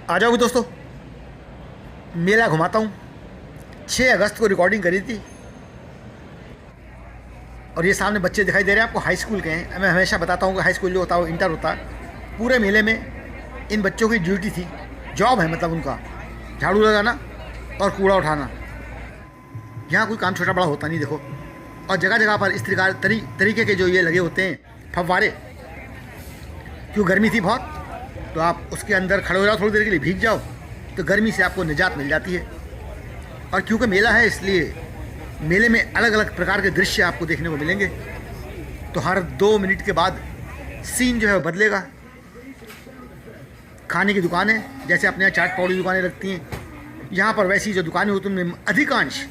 आ जाओगे दोस्तों, मेला घुमाता हूँ। 6 अगस्त को रिकॉर्डिंग करी थी और ये सामने बच्चे दिखाई दे रहे हैं आपको, हाई स्कूल के हैं। मैं हमेशा बताता हूँ कि हाई स्कूल जो होता है वो इंटर होता है। पूरे मेले में इन बच्चों की ड्यूटी थी, जॉब है मतलब उनका, झाड़ू लगाना और कूड़ा उठाना। यहाँ कोई काम छोटा बड़ा होता नहीं देखो। और जगह जगह पर इस तरीके के जो ये लगे होते हैं फव्वारे, क्यों गर्मी थी बहुत तो आप उसके अंदर खड़े हो जाओ, थोड़ी देर के लिए भीग जाओ तो गर्मी से आपको निजात मिल जाती है। और क्योंकि मेला है इसलिए मेले में अलग अलग प्रकार के दृश्य आपको देखने को मिलेंगे। तो हर 2 मिनट के बाद सीन जो है वो बदलेगा। खाने की दुकानें, जैसे अपने यहाँ चाट पाउडी दुकानें लगती हैं, यहाँ पर वैसी जो दुकानें होती हैं उनमें अधिकांश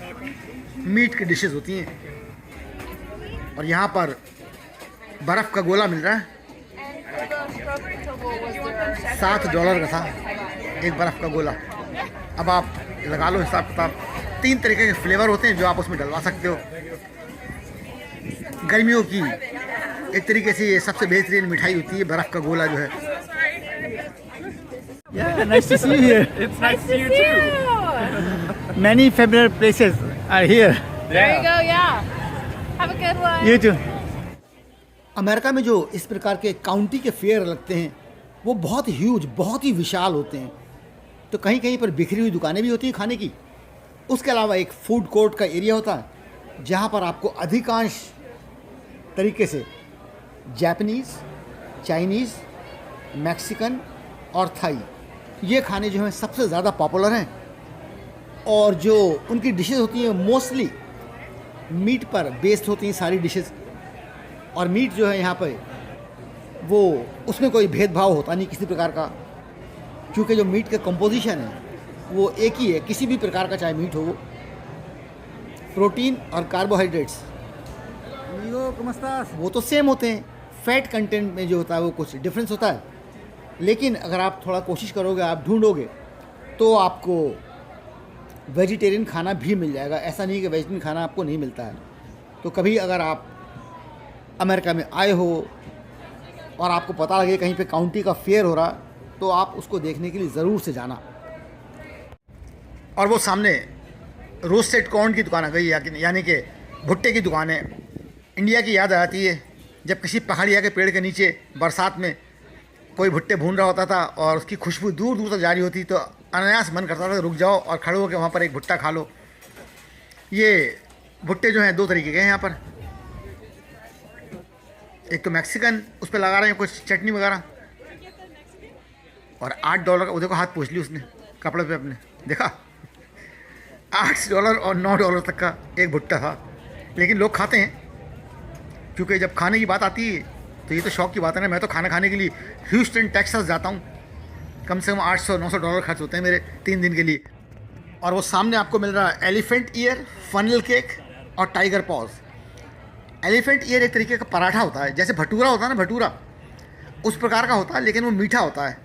मीट की डिशेस होती हैं। और यहाँ पर बर्फ़ का गोला मिल रहा है, $7 का था एक बर्फ़ का गोला। अब आप लगा लो हिसाब किताब। 3 तरीके के फ्लेवर होते हैं जो आप उसमें डलवा सकते हो। गर्मियों की एक तरीके से ये सबसे बेहतरीन मिठाई होती है बर्फ़ का गोला जो है। Yeah, nice to see you here. It's nice to see you too. Many familiar places are here. There you go, yeah. Have a good one. You too. America में जो इस प्रकार के काउंटी के फेयर लगते हैं वो बहुत ह्यूज, बहुत ही विशाल होते हैं। तो कहीं कहीं पर बिखरी हुई दुकानें भी होती हैं खाने की। उसके अलावा एक फूड कोर्ट का एरिया होता है जहाँ पर आपको अधिकांश तरीके से जापानीज़, चाइनीज़, मैक्सिकन और थाई ये खाने जो हैं सबसे ज़्यादा पॉपुलर हैं। और जो उनकी डिशेस होती हैं मोस्टली मीट पर बेस्ड होती हैं सारी डिशेस। और मीट जो है यहाँ पर वो उसमें कोई भेदभाव होता नहीं किसी प्रकार का, क्योंकि जो मीट का कंपोजिशन है वो एक ही है किसी भी प्रकार का, चाहे मीट हो। प्रोटीन और कार्बोहाइड्रेट्स वो तो सेम होते हैं, फैट कंटेंट में जो होता है वो कुछ डिफरेंस होता है। लेकिन अगर आप थोड़ा कोशिश करोगे, आप ढूंढोगे तो आपको वेजिटेरियन खाना भी मिल जाएगा। ऐसा नहीं कि वेजिटेरियन खाना आपको नहीं मिलता है। तो कभी अगर आप अमेरिका में आए हो और आपको पता लगे कहीं पे काउंटी का फेयर हो रहा तो आप उसको देखने के लिए ज़रूर से जाना। और वो सामने रोस्टेड कॉर्न की दुकान आ गई, यानी कि भुट्टे की दुकान है। इंडिया की याद आती है जब किसी पहाड़िया के पेड़ के नीचे बरसात में कोई भुट्टे भून रहा होता था और उसकी खुशबू दूर दूर तक जा रही होती तो अनायास मन करता था रुक जाओ और खड़े होकर वहाँ पर एक भुट्टा खा लो। ये भुट्टे जो हैं 2 तरीके के हैं यहाँ पर। एक तो मैक्सिकन, उस पर लगा रहे हैं कुछ चटनी वगैरह, और $8 का, वो देखो हाथ पोंछ ली उसने कपड़े पे अपने, देखा $8 और $9 तक का एक भुट्टा था। लेकिन लोग खाते हैं क्योंकि जब खाने की बात आती है तो ये तो शौक की बात है ना। मैं तो खाना खाने के लिए ह्यूस्टन टेक्सास जाता हूँ, कम से कम $800-900 खर्च होते हैं मेरे 3 दिन के लिए। और वो सामने आपको मिल रहा है एलिफेंट ईयर, फनल केक और टाइगर पॉज। एलिफेंट ईयर एक तरीके का पराठा होता है, जैसे भटूरा होता है ना, भटूरा उस प्रकार का होता है, लेकिन वो मीठा होता है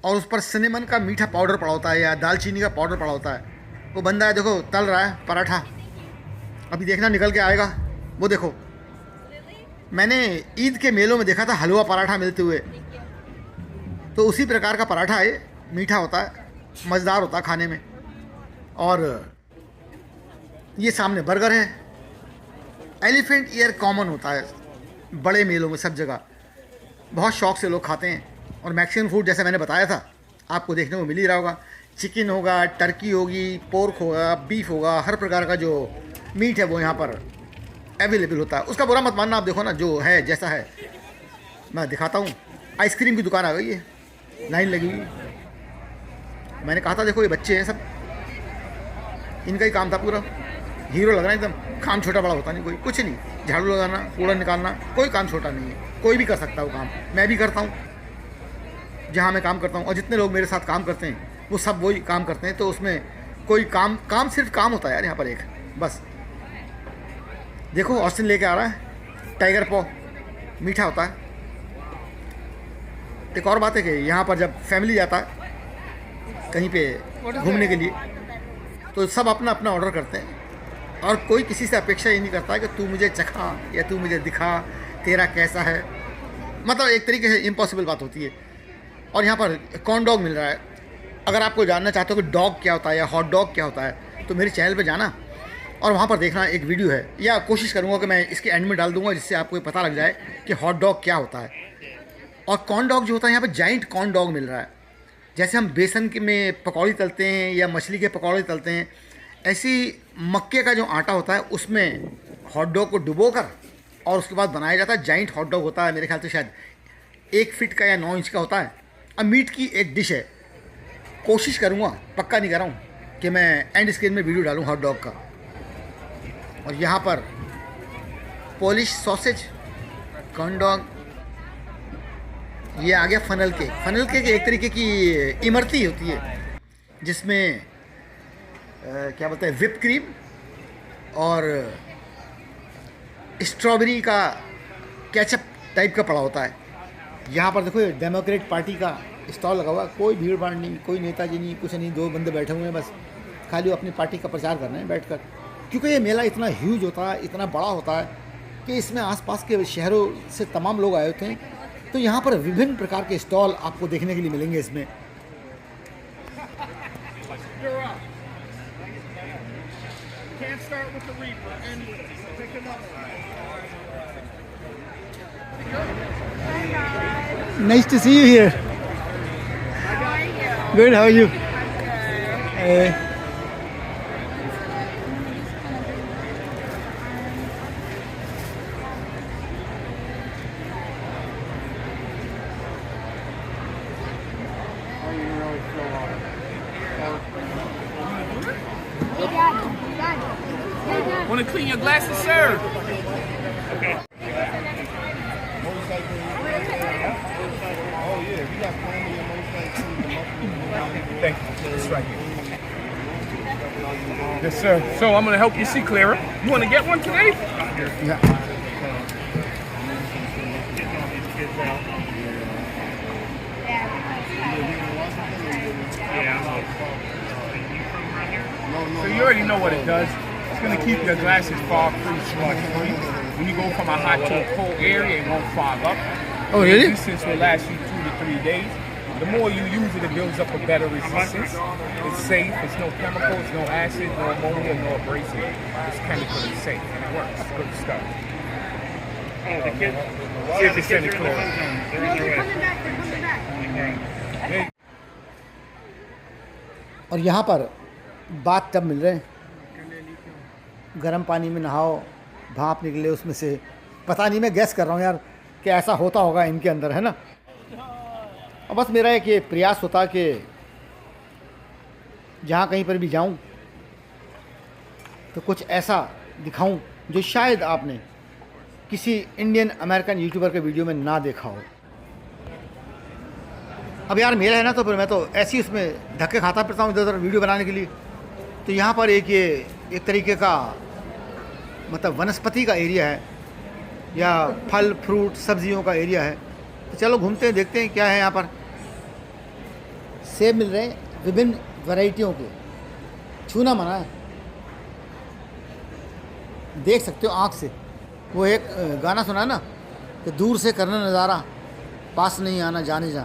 और उस पर सिनेमन का मीठा पाउडर पड़ा होता है या दालचीनी का पाउडर पड़ा होता है। वो बंदा है देखो तल रहा है पराठा, अभी देखना निकल के आएगा। वो देखो, मैंने ईद के मेलों में देखा था हलवा पराठा मिलते हुए, तो उसी प्रकार का पराठा है, मीठा होता है, मज़ेदार होता है खाने में। और ये सामने बर्गर है। एलिफेंट ईयर कॉमन होता है बड़े मेलों में, सब जगह बहुत शौक से लोग खाते हैं। और मैक्सिकन फूड जैसे मैंने बताया था आपको देखने को मिल ही रहा होगा, चिकन होगा, टर्की होगी, पोर्क होगा, बीफ होगा, हर प्रकार का जो मीट है वो यहाँ पर अवेलेबल होता है। उसका बुरा मत मानना, आप देखो ना जो है जैसा है। मैं दिखाता हूँ, आइसक्रीम की दुकान आ गई है, लाइन लगी हुई। मैंने कहा था देखो ये बच्चे हैं सब, इनका ही काम था पूरा, हीरो लग रहा है एकदम। काम छोटा बड़ा होता नहीं कोई, कुछ नहीं, झाड़ू लगाना, कूड़ा निकालना, कोई काम छोटा नहीं है, कोई भी कर सकता है वो काम। मैं भी करता हूँ जहाँ मैं काम करता हूँ, और जितने लोग मेरे साथ काम करते हैं वो सब वही काम करते हैं। तो उसमें कोई काम सिर्फ काम होता है यार यहाँ पर एक, बस। देखो ऑस्टिन लेके आ रहा है टाइगर पॉ, मीठा होता है। एक और बात है कि यहाँ पर जब फैमिली जाता है कहीं पे घूमने के लिए तो सब अपना अपना ऑर्डर करते हैं और कोई किसी से अपेक्षा ये नहीं करता कि तू मुझे चखा या तू मुझे दिखा तेरा कैसा है। मतलब एक तरीके से इम्पॉसिबल बात होती है। और यहाँ पर कॉर्न डॉग मिल रहा है, अगर आपको जानना चाहते हो कि डॉग क्या होता है या हॉट डॉग क्या होता है तो मेरे चैनल पे जाना और वहाँ पर देखना, एक वीडियो है, या कोशिश करूँगा कि मैं इसके एंड में डाल दूँगा जिससे आपको ये पता लग जाए कि हॉट डॉग क्या होता है। और कॉर्न डॉग जो होता है, यहाँ पर जाइंट कॉर्न डॉग मिल रहा है। जैसे हम बेसन के में पकौड़ी तलते हैं या मछली के पकौड़े तलते हैं, ऐसी मक्के का जो आटा होता है उसमें हॉट डॉग को डुबोकर और उसके बाद बनाया जाता है। जाइंट हॉट डॉग होता है, मेरे ख्याल से शायद 1 फीट का या 9 इंच का होता है। अब मीट की एक डिश है, कोशिश करूँगा, पक्का नहीं कर रहा हूँ, कि मैं एंड स्क्रीन में वीडियो डालूँ हॉट डॉग का। और यहाँ पर पोलिश सॉसेज, कॉर्न डॉग, ये आ गया फनल केक एक तरीके की इमरती होती है जिसमें क्या बोलते हैं, विप क्रीम और स्ट्रॉबेरी का केचप टाइप का पड़ा होता है। यहाँ पर देखो डेमोक्रेट पार्टी का स्टॉल लगा हुआ है, कोई भीड़ भाड़ नहीं, कोई नेताजी नहीं, कुछ नहीं, 2 बंदे बैठे हुए हैं, बस खाली अपनी पार्टी का प्रचार करना है बैठकर। क्योंकि ये मेला इतना ह्यूज होता है, इतना बड़ा होता है कि इसमें आसपास के शहरों से तमाम लोग आए होते हैं। तो यहाँ पर विभिन्न प्रकार के स्टॉल आपको देखने के लिए मिलेंगे इसमें। Nice to see you here. How are you? Good, how are you? Good. Want to clean your glasses, sir? Thank you. It's right here. Yes, sir. So I'm going to help you see clearer. You want to get one today? Yeah. So you already know what it does. It's going to keep your glasses fog free, smudge free. When you go from a hot to a cold area, it won't fog up. Oh, really? The resistance will last you 2 to 3 days. The more you use it, it builds up a better resistance. It's safe. It's no chemicals, no acid, no ammonia, no abrasive. It's chemical and safe, and it works. It's good stuff. See if it's any clearer. और यहाँ पर bath tub मिल रहे हैं, गर्म पानी में नहाओ, भाप निकले उसमें से। पता नहीं, मैं गैस कर रहा हूँ यार कि ऐसा होता होगा इनके अंदर, है ना। और बस मेरा एक ये प्रयास होता कि जहाँ कहीं पर भी जाऊँ तो कुछ ऐसा दिखाऊं जो शायद आपने किसी इंडियन अमेरिकन यूट्यूबर के वीडियो में ना देखा हो। अब यार मेरा है ना, तो फिर मैं तो ऐसे ही उसमें धक्के खाता फिरता हूँ इधर उधर वीडियो बनाने के लिए। तो यहाँ पर एक तरीके का मतलब वनस्पति का एरिया है या फल फ्रूट सब्जियों का एरिया है। तो चलो घूमते हैं, देखते हैं क्या है यहाँ पर। सेब मिल रहे हैं विभिन्न वैरायटियों के, छूना मना है, देख सकते हो आँख से। वो एक गाना सुना ना कि दूर से करना नज़ारा, पास नहीं आना जाने जा,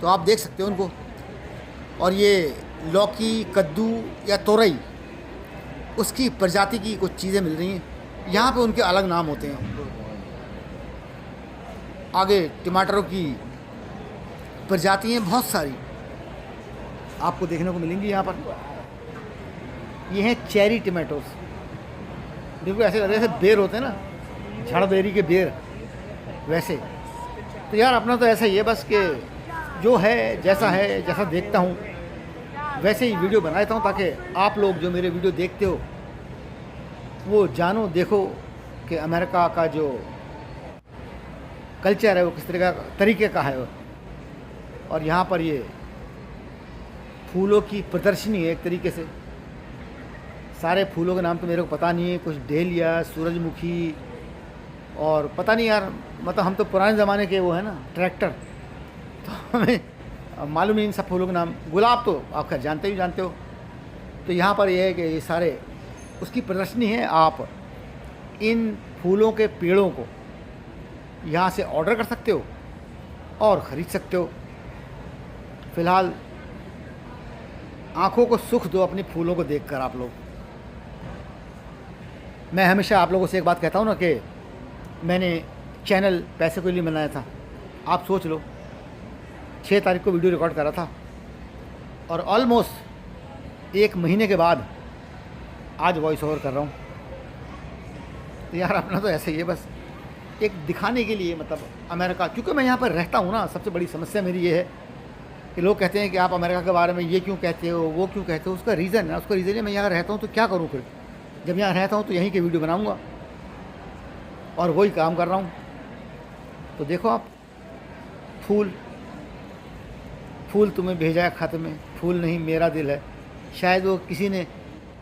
तो आप देख सकते हो उनको। और ये लौकी, कद्दू या तोरई, उसकी प्रजाति की कुछ चीज़ें मिल रही हैं यहाँ पे, उनके अलग नाम होते हैं। आगे टमाटरों की प्रजातियाँ बहुत सारी आपको देखने को मिलेंगी यहाँ पर। ये हैं चेरी टमाटोस, देखो ऐसे लग रहे जैसे बेर होते हैं ना, झाड़बेरी के बेर वैसे। तो यार अपना तो ऐसा ही है बस कि जो है जैसा है, जैसा देखता हूँ वैसे ही वीडियो बनाता हूँ, ताकि आप लोग जो मेरे वीडियो देखते हो वो जानो, देखो कि अमेरिका का जो कल्चर है वो किस तरीके का है। और यहाँ पर ये फूलों की प्रदर्शनी है एक तरीके से। सारे फूलों के नाम तो मेरे को पता नहीं है, कुछ डेलिया, सूरजमुखी और पता नहीं यार, मतलब हम तो पुराने ज़माने के वो है ना ट्रैक्टर, तो हमें मालूम नहीं इन सब फूलों के नाम। गुलाब तो आप खैर जानते हो। तो यहाँ पर यह है कि ये सारे उसकी प्रदर्शनी है। आप इन फूलों के पेड़ों को यहाँ से ऑर्डर कर सकते हो और ख़रीद सकते हो। फ़िलहाल आँखों को सुख दो अपनी फूलों को देखकर आप लोग। मैं हमेशा आप लोगों से एक बात कहता हूँ ना कि मैंने चैनल पैसे के लिए बनाया था। आप सोच लो, 6 तारीख को वीडियो रिकॉर्ड करा था और ऑलमोस्ट 1 महीने के बाद आज वॉइस ओवर कर रहा हूँ। तो यार अपना तो ऐसे ही है, बस एक दिखाने के लिए, मतलब अमेरिका, क्योंकि मैं यहाँ पर रहता हूँ ना, सबसे बड़ी समस्या मेरी ये है कि लोग कहते हैं कि आप अमेरिका के बारे में ये क्यों कहते हो, वो क्यों कहते हो। उसका रीज़न है, उसका रीज़न है मैं यहाँ रहता हूँ तो क्या करूँ फिर। जब यहाँ रहता हूँ तो यहीं के वीडियो बनाऊँगा और वही काम कर रहा हूँ। तो देखो आप, फूल तुम्हें भेजा है खत में, फूल नहीं मेरा दिल है। शायद वो किसी ने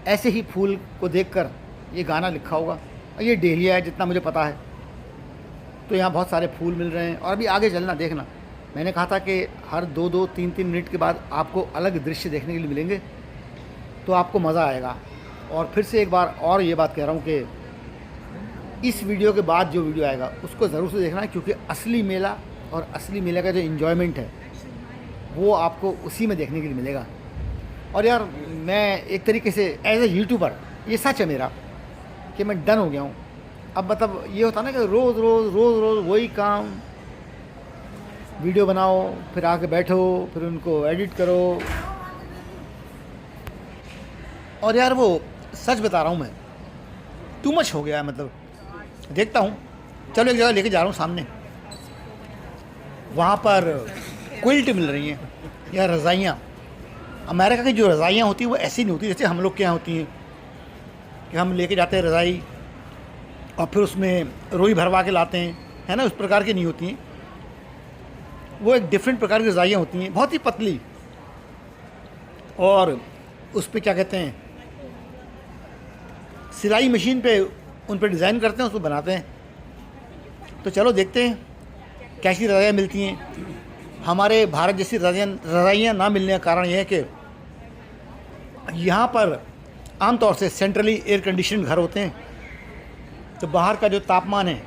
ऐसे ही फूल को देखकर ये गाना लिखा होगा। ये डेलिया है जितना मुझे पता है। तो यहाँ बहुत सारे फूल मिल रहे हैं और अभी आगे चलना देखना। मैंने कहा था कि हर 2-2, 3-3 मिनट के बाद आपको अलग दृश्य देखने के लिए मिलेंगे, तो आपको मज़ा आएगा। और फिर से एक बार और ये बात कह रहा हूँ कि इस वीडियो के बाद जो वीडियो आएगा उसको ज़रूर से देखना है, क्योंकि असली मेला और असली मेले का जो इन्जॉयमेंट है वो आपको उसी में देखने के लिए मिलेगा। और यार मैं एक तरीके से एज ए यूट्यूबर, ये सच है मेरा कि मैं डन हो गया हूँ। अब मतलब ये होता ना कि रोज़ रोज़ वही काम, वीडियो बनाओ, फिर आके बैठो, फिर उनको एडिट करो। और यार वो सच बता रहा हूँ मैं, टू मच हो गया है। मतलब देखता हूँ, चलो एक जगह लेके जा रहा हूँ सामने, वहाँ पर क्विल्ट मिल रही हैं या रज़ाइयाँ। अमेरिका की जो रज़ाइयाँ होती हैं वो ऐसी नहीं होती जैसे हम लोग के यहाँ होती हैं कि हम लेके जाते हैं रज़ाई और फिर उसमें रुई भरवा के लाते हैं, है ना। उस प्रकार की नहीं होती हैं, वो एक डिफरेंट प्रकार की रज़ाइयाँ होती हैं, बहुत ही पतली, और उस पर क्या कहते हैं, सिलाई मशीन पे उन पर डिज़ाइन करते हैं, उसको बनाते हैं। तो चलो देखते हैं कैसी रज़ाइयाँ मिलती हैं। हमारे भारत जैसी रज़ाइयाँ ना मिलने का कारण यह है कि यहाँ पर आमतौर से सेंट्रली एयर कंडीशन घर होते हैं, तो बाहर का जो तापमान है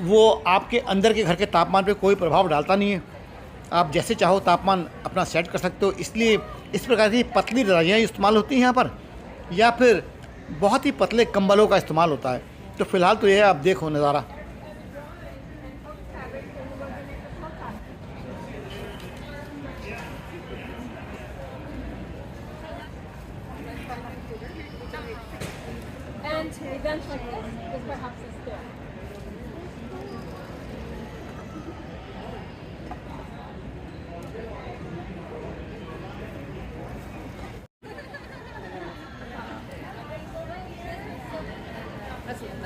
वो आपके अंदर के घर के तापमान पे कोई प्रभाव डालता नहीं है। आप जैसे चाहो तापमान अपना सेट कर सकते हो। इसलिए इस प्रकार की पतली रज़ाइयाँ इस्तेमाल होती हैं यहाँ पर, या फिर बहुत ही पतले कंबलों का इस्तेमाल होता है। तो फ़िलहाल तो ये आप देखो नज़ारा। And eventually, this perhaps is there.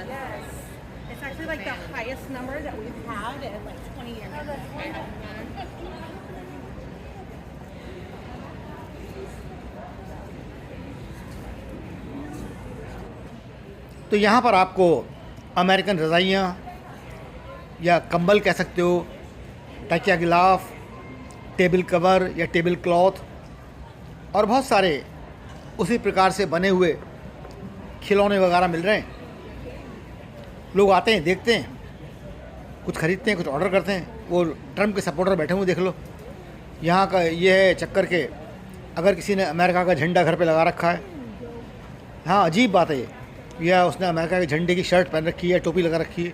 Yes. It's actually like the highest number that we've had in like 20 years. तो यहाँ पर आपको अमेरिकन रज़ाइयाँ या कंबल कह सकते हो, तकिया गिलाफ, टेबल कवर या टेबल क्लॉथ और बहुत सारे उसी प्रकार से बने हुए खिलौने वगैरह मिल रहे हैं। लोग आते हैं, देखते हैं, कुछ ख़रीदते हैं, कुछ ऑर्डर करते हैं। वो ट्रम्प के सपोर्टर बैठे हुए देख लो। यहाँ का ये है चक्कर के, अगर किसी ने अमेरिका का झंडा घर पे लगा रखा है, हाँ अजीब बात है ये, या उसने अमेरिका के झंडे की शर्ट पहन रखी है, टोपी लगा रखी है,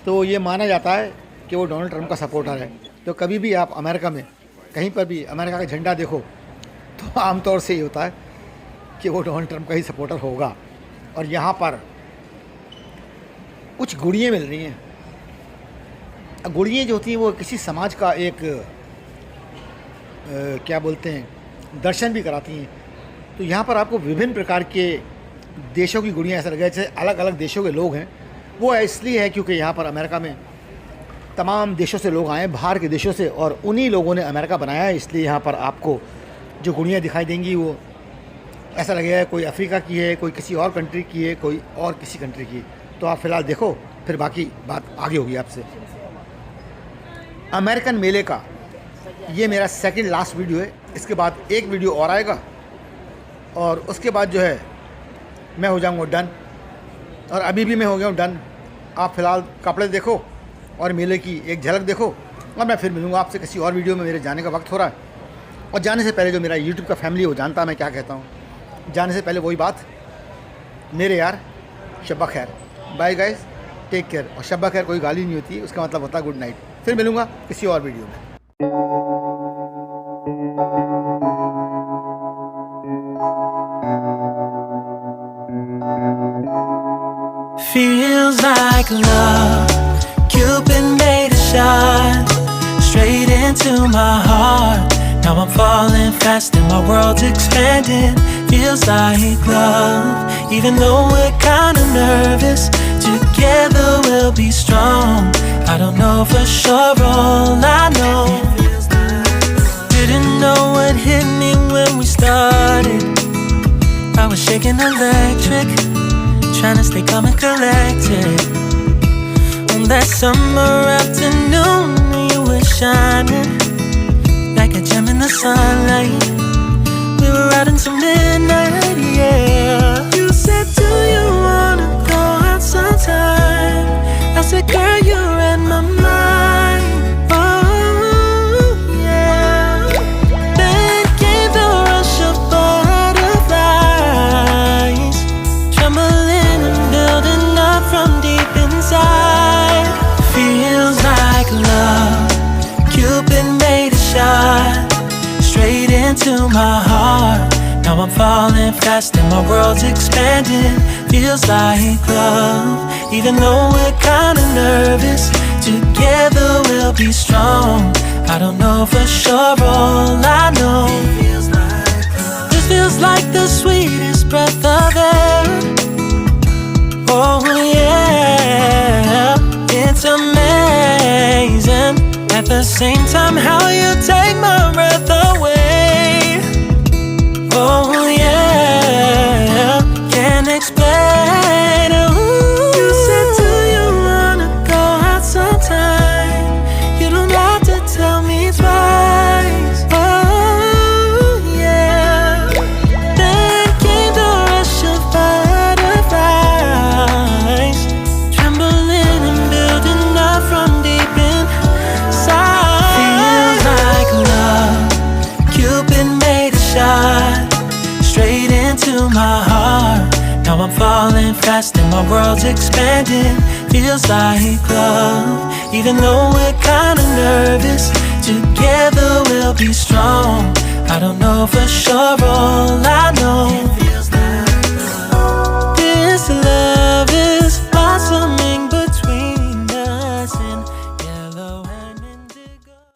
तो ये माना जाता है कि वो डोनाल्ड ट्रंप का सपोर्टर है। तो कभी भी आप अमेरिका में कहीं पर भी अमेरिका का झंडा देखो तो आमतौर से ये होता है कि वो डोनाल्ड ट्रंप का ही सपोर्टर होगा। और यहाँ पर कुछ गुड़ियाँ मिल रही हैं। गुड़ियाँ जो होती हैं वो किसी समाज का एक क्या बोलते हैं, दर्शन भी कराती हैं। तो यहाँ पर आपको विभिन्न प्रकार के देशों की गुड़ियाँ ऐसा लगा जैसे अलग अलग देशों के लोग हैं। वो इसलिए है क्योंकि यहाँ पर अमेरिका में तमाम देशों से लोग आए हैं, बाहर के देशों से, और उन्हीं लोगों ने अमेरिका बनाया है। इसलिए यहाँ पर आपको जो गुड़ियाँ दिखाई देंगी वो ऐसा लगेगा कोई अफ्रीका की है, कोई किसी और कंट्री की है, कोई और किसी कंट्री की। तो आप फ़िलहाल देखो, फिर बाकी बात आगे होगी आपसे। अमेरिकन मेले का ये मेरा सेकंड लास्ट वीडियो है। इसके बाद एक वीडियो और आएगा और उसके बाद जो है मैं हो जाऊंगा डन, और अभी भी मैं हो गया हूँ डन। आप फ़िलहाल कपड़े देखो और मेले की एक झलक देखो, और मैं फिर मिलूँगा आपसे किसी और वीडियो में। मेरे जाने का वक्त हो रहा है, और जाने से पहले जो मेरा यूट्यूब का फैमिली हो जानता मैं क्या कहता हूँ। जाने से पहले वही बात, मेरे यार शब्बा खैर, बाय गाइस, टेक केयर। और शब्बा खैर कोई गाली नहीं होती, उसका मतलब होता है गुड नाइट। फिर मिलूँगा किसी और वीडियो में। Feels like love, Cupid made a shot straight into my heart. Now I'm falling fast and my world's expanding. Feels like love, even though we're kinda nervous. Together we'll be strong. I don't know for sure, all I know. Didn't know what hit me when we started. I was shaking electric, trying to stay calm and collected. On that summer afternoon, you were shining like a gem in the sunlight. We were out until midnight, yeah. You said, do you wanna go out sometime? I said, girl, you read my mind. Oh, yeah. Then came the rush of butterflies, trembling and building up from deep inside. Feels like love, Cupid made a shot straight into my heart. Now I'm falling fast and my world's expanding. Feels like love, even though we're kinda nervous. Together we'll be strong. I don't know for sure, all I know. This feels like the sweetest breath of air. Oh yeah, it's amazing. At the same time, how you take my breath away. Oh yeah, can't explain. Ooh. You said, do you wanna go out sometime? You don't have to tell me twice. Oh yeah. Then came the rush of butterflies, trembling and building up from deep inside. Feels like love, Cupid made a shot straight into my heart. Now I'm falling fast and my world's expanding. Feels like love, even though we're kinda nervous. Together we'll be strong. I don't know for sure, all I know.